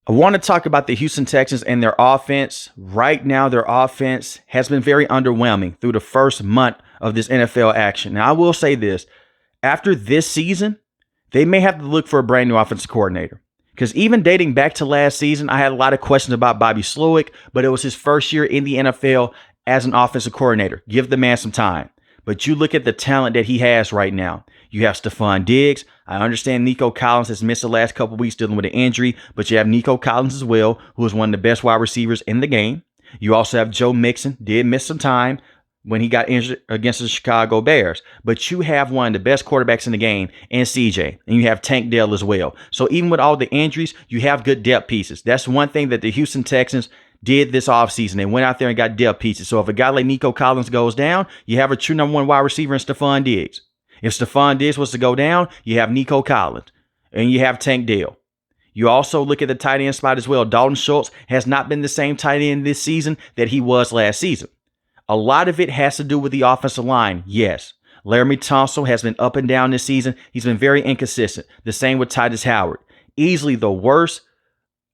I want to talk about the Houston Texans and their offense. Right now, their offense has been very underwhelming through the first month of this NFL action. Now, I will say this. After this season, they may have to look for a brand new offensive coordinator. Because even dating back to last season, I had a lot of questions about Bobby Slowik, but it was his first year in the NFL as an offensive coordinator. Give the man some time. But you look at the talent that he has right now. You have Stephon Diggs. I understand Nico Collins has missed the last couple of weeks dealing with an injury, but you have Nico Collins as well, who is one of the best wide receivers in the game. You also have Joe Mixon, did miss some time when he got injured against the Chicago Bears. But you have one of the best quarterbacks in the game in CJ, and you have Tank Dell as well. So even with all the injuries, you have good depth pieces. That's one thing that the Houston Texans did this offseason. They went out there and got depth pieces. So if a guy like Nico Collins goes down, you have a true number one wide receiver in Stephon Diggs. If Stephon Diggs was to go down, you have Nico Collins and you have Tank Dell. You also look at the tight end spot as well. Dalton Schultz has not been the same tight end this season that he was last season. A lot of it has to do with the offensive line, yes. Laramie Tunsil has been up and down this season. He's been very inconsistent. The same with Titus Howard. Easily the worst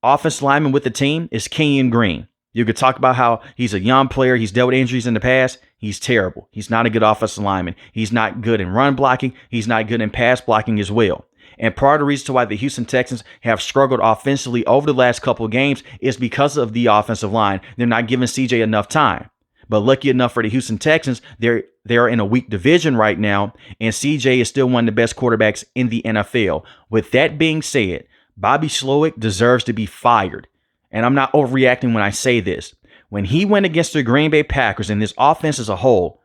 offensive lineman with the team is Kenyon Green. You could talk about how he's a young player. He's dealt with injuries in the past. He's terrible. He's not a good offensive lineman. He's not good in run blocking. He's not good in pass blocking as well. And part of the reason why the Houston Texans have struggled offensively over the last couple of games is because of the offensive line. They're not giving CJ enough time. But lucky enough for the Houston Texans, they're in a weak division right now, and CJ is still one of the best quarterbacks in the NFL. With that being said, Bobby Slowik deserves to be fired. And I'm not overreacting when I say this. When he went against the Green Bay Packers and this offense as a whole,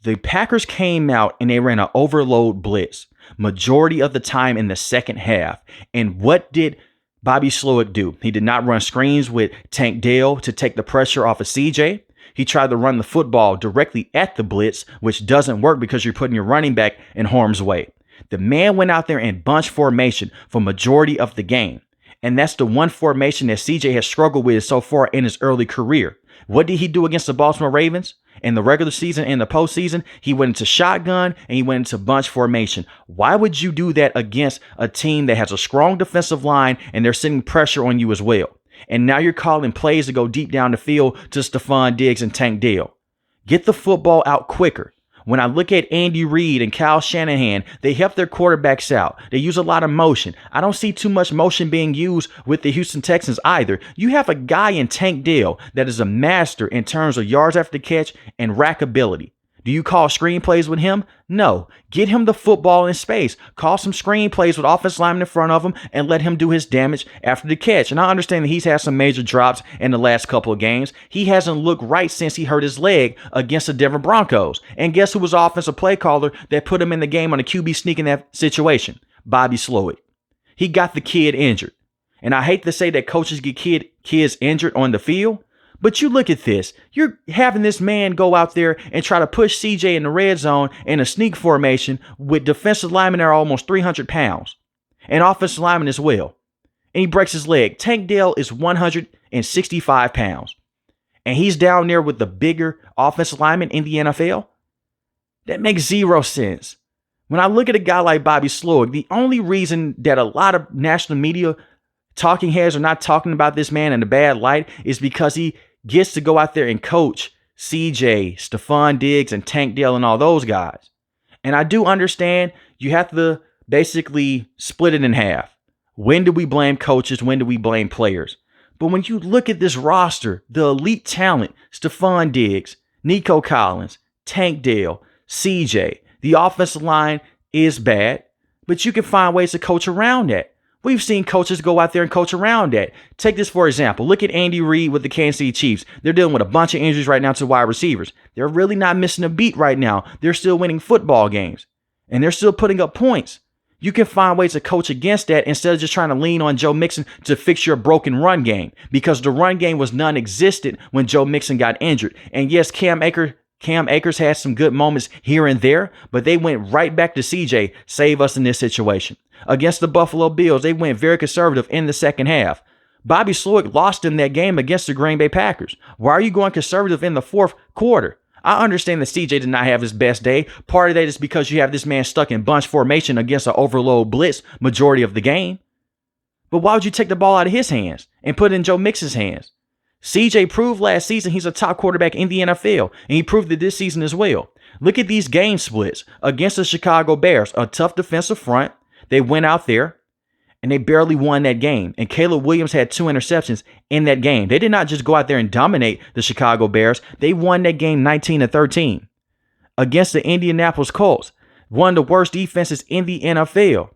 the Packers came out and they ran an overload blitz majority of the time in the second half. And what did Bobby Slowik do? He did not run screens with Tank Dell to take the pressure off of CJ. He tried to run the football directly at the blitz, which doesn't work because you're putting your running back in harm's way. The man went out there in bunch formation for majority of the game. And that's the one formation that CJ has struggled with so far in his early career. What did he do against the Baltimore Ravens? In the regular season and the postseason, he went into shotgun and he went into bunch formation. Why would you do that against a team that has a strong defensive line and they're sending pressure on you as well? And now you're calling plays to go deep down the field to Stephon Diggs and Tank Dell. Get the football out quicker. When I look at Andy Reid and Kyle Shanahan, they help their quarterbacks out. They use a lot of motion. I don't see too much motion being used with the Houston Texans either. You have a guy in Tank Dell that is a master in terms of yards after the catch and rack ability. Do you call screenplays with him? No. Get him the football in space. Call some screenplays with offensive linemen in front of him and let him do his damage after the catch. And I understand that he's had some major drops in the last couple of games. He hasn't looked right since he hurt his leg against the Denver Broncos. And guess who was the offensive play caller that put him in the game on a QB sneak in that situation? Bobby Slowik. He got the kid injured. And I hate to say that coaches get kids injured on the field, but you look at this. You're having this man go out there and try to push CJ in the red zone in a sneak formation with defensive linemen that are almost 300 pounds and offensive linemen as well. And he breaks his leg. Tank Dell is 165 pounds. And he's down there with the bigger offensive lineman in the NFL. That makes zero sense. When I look at a guy like Bobby Slowik, the only reason that a lot of national media talking heads are not talking about this man in a bad light is because he gets to go out there and coach CJ, Stephon Diggs, and Tank Dell and all those guys. And I do understand you have to basically split it in half. When do we blame coaches? When do we blame players? But when you look at this roster, the elite talent, Stephon Diggs, Nico Collins, Tank Dell, CJ, the offensive line is bad, but you can find ways to coach around that. We've seen coaches go out there and coach around that. Take this for example. Look at Andy Reid with the Kansas City Chiefs. They're dealing with a bunch of injuries right now to wide receivers. They're really not missing a beat right now. They're still winning football games. And they're still putting up points. You can find ways to coach against that instead of just trying to lean on Joe Mixon to fix your broken run game. Because the run game was non-existent when Joe Mixon got injured. And yes, Cam Akers had some good moments here and there, but they went right back to CJ, save us in this situation. Against the Buffalo Bills, they went very conservative in the second half. Bobby Slowik lost in that game against the Green Bay Packers. Why are you going conservative in the fourth quarter? I understand that CJ did not have his best day. Part of that is because you have this man stuck in bunch formation against an overload blitz majority of the game. But why would you take the ball out of his hands and put it in Joe Mixon's hands? CJ proved last season he's a top quarterback in the NFL, and he proved it this season as well. Look at these game splits against the Chicago Bears, a tough defensive front. They went out there and they barely won that game. And Caleb Williams had 2 interceptions in that game. They did not just go out there and dominate the Chicago Bears. They won that game 19-13 against the Indianapolis Colts, one of the worst defenses in the NFL,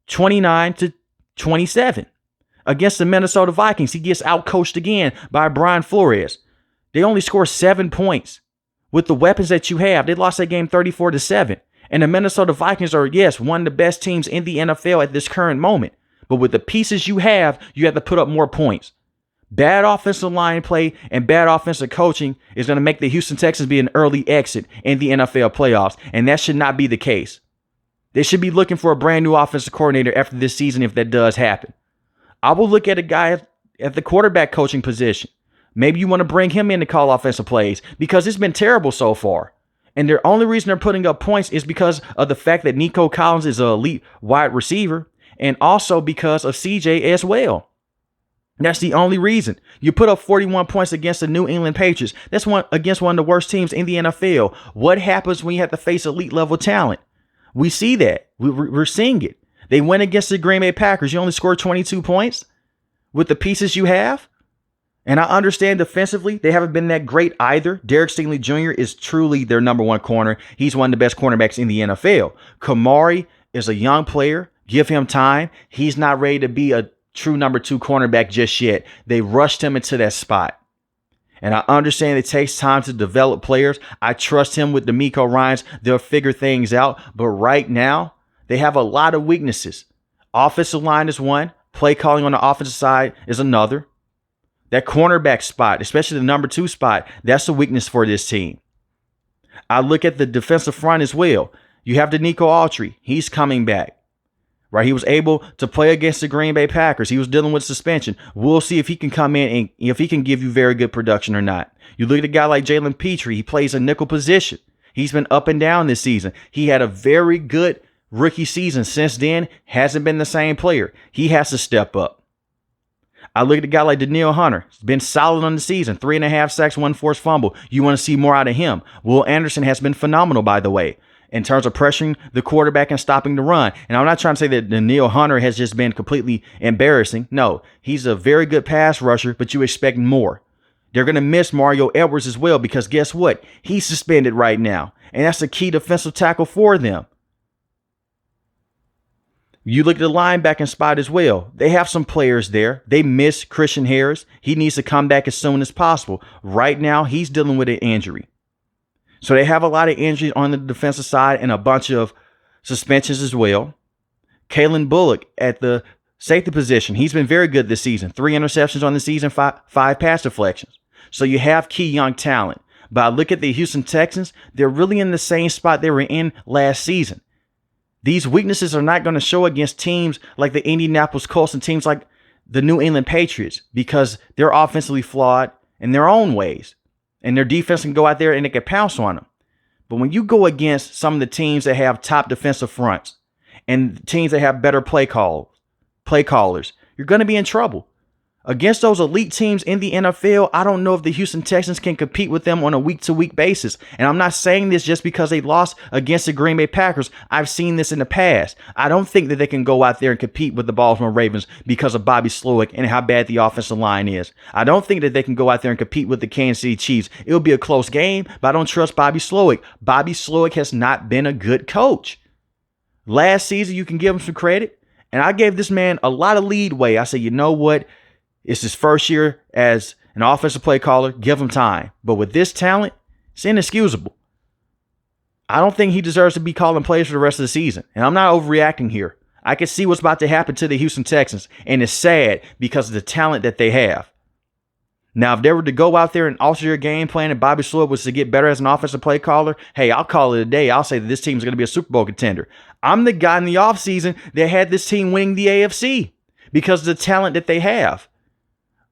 29-27. Against the Minnesota Vikings, he gets outcoached again by Brian Flores. They only score 7 points. With the weapons that you have, they lost that game 34-7. And the Minnesota Vikings are, yes, one of the best teams in the NFL at this current moment. But with the pieces you have to put up more points. Bad offensive line play and bad offensive coaching is going to make the Houston Texans be an early exit in the NFL playoffs. And that should not be the case. They should be looking for a brand new offensive coordinator after this season if that does happen. I will look at a guy at the quarterback coaching position. Maybe you want to bring him in to call offensive plays because it's been terrible so far. And the only reason they're putting up points is because of the fact that Nico Collins is an elite wide receiver and also because of CJ as well. That's the only reason. You put up 41 points against the New England Patriots. That's against one of the worst teams in the NFL. What happens when you have to face elite level talent? We see that. We're seeing it. They went against the Green Bay Packers. You only scored 22 points with the pieces you have. And I understand defensively, they haven't been that great either. Derek Stingley Jr. is truly their number one corner. He's one of the best cornerbacks in the NFL. Kamari is a young player. Give him time. He's not ready to be a true number 2 cornerback just yet. They rushed him into that spot. And I understand it takes time to develop players. I trust him with D'Amico Ryans. They'll figure things out. But right now, they have a lot of weaknesses. Offensive line is one. Play calling on the offensive side is another. That cornerback spot, especially the number 2 spot, that's a weakness for this team. I look at the defensive front as well. You have Danico Autry. He's coming back. Right? He was able to play against the Green Bay Packers. He was dealing with suspension. We'll see if he can come in and if he can give you very good production or not. You look at a guy like Jalen Petrie. He plays a nickel position. He's been up and down this season. He had a very good rookie season. Since then, hasn't been the same player. He has to step up. I look at a guy like Danielle Hunter. He's been solid on the season. 3.5 sacks, 1 forced fumble. You want to see more out of him. Will Anderson has been phenomenal, by the way, in terms of pressuring the quarterback and stopping the run. And I'm not trying to say that Danielle Hunter has just been completely embarrassing. No, he's a very good pass rusher, but you expect more. They're going to miss Mario Edwards as well because guess what? He's suspended right now. And that's a key defensive tackle for them. You look at the linebacking spot as well. They have some players there. They miss Christian Harris. He needs to come back as soon as possible. Right now, he's dealing with an injury. So they have a lot of injuries on the defensive side and a bunch of suspensions as well. Kalen Bullock at the safety position. He's been very good this season. 3 interceptions on the season, 5 pass deflections. So you have key young talent. But I look at the Houston Texans. They're really in the same spot they were in last season. These weaknesses are not going to show against teams like the Indianapolis Colts and teams like the New England Patriots because they're offensively flawed in their own ways. And their defense can go out there and they can pounce on them. But when you go against some of the teams that have top defensive fronts and teams that have better play callers, you're going to be in trouble. Against those elite teams in the NFL, I don't know if the Houston Texans can compete with them on a week-to-week basis. And I'm not saying this just because they lost against the Green Bay Packers. I've seen this in the past. I don't think that they can go out there and compete with the Baltimore Ravens because of Bobby Slowik and how bad the offensive line is. I don't think that they can go out there and compete with the Kansas City Chiefs. It'll be a close game, but I don't trust Bobby Slowik. Bobby Slowik has not been a good coach. Last season, you can give him some credit. And I gave this man a lot of leadway. I said, you know what? It's his first year as an offensive play caller. Give him time. But with this talent, it's inexcusable. I don't think he deserves to be calling plays for the rest of the season. And I'm not overreacting here. I can see what's about to happen to the Houston Texans. And it's sad because of the talent that they have. Now, if they were to go out there and alter your game plan and Bobby Slowik was to get better as an offensive play caller, hey, I'll call it a day. I'll say that this team is going to be a Super Bowl contender. I'm the guy in the offseason that had this team winning the AFC because of the talent that they have.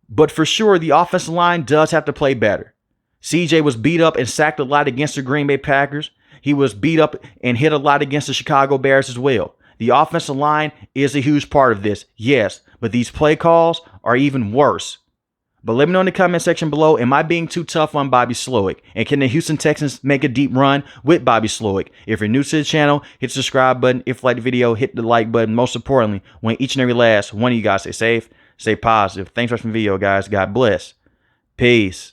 But for sure, the offensive line does have to play better. CJ was beat up and sacked a lot against the Green Bay Packers. He was beat up and hit a lot against the Chicago Bears as well. The offensive line is a huge part of this, yes, but these play calls are even worse. But let me know in the comment section below, am I being too tough on Bobby Slowik? And can the Houston Texans make a deep run with Bobby Slowik? If you're new to the channel, hit the subscribe button. If you like the video, hit the like button. Most importantly, want each and every last one of you guys stay safe, stay positive. Thanks for watching the video, guys. God bless. Peace.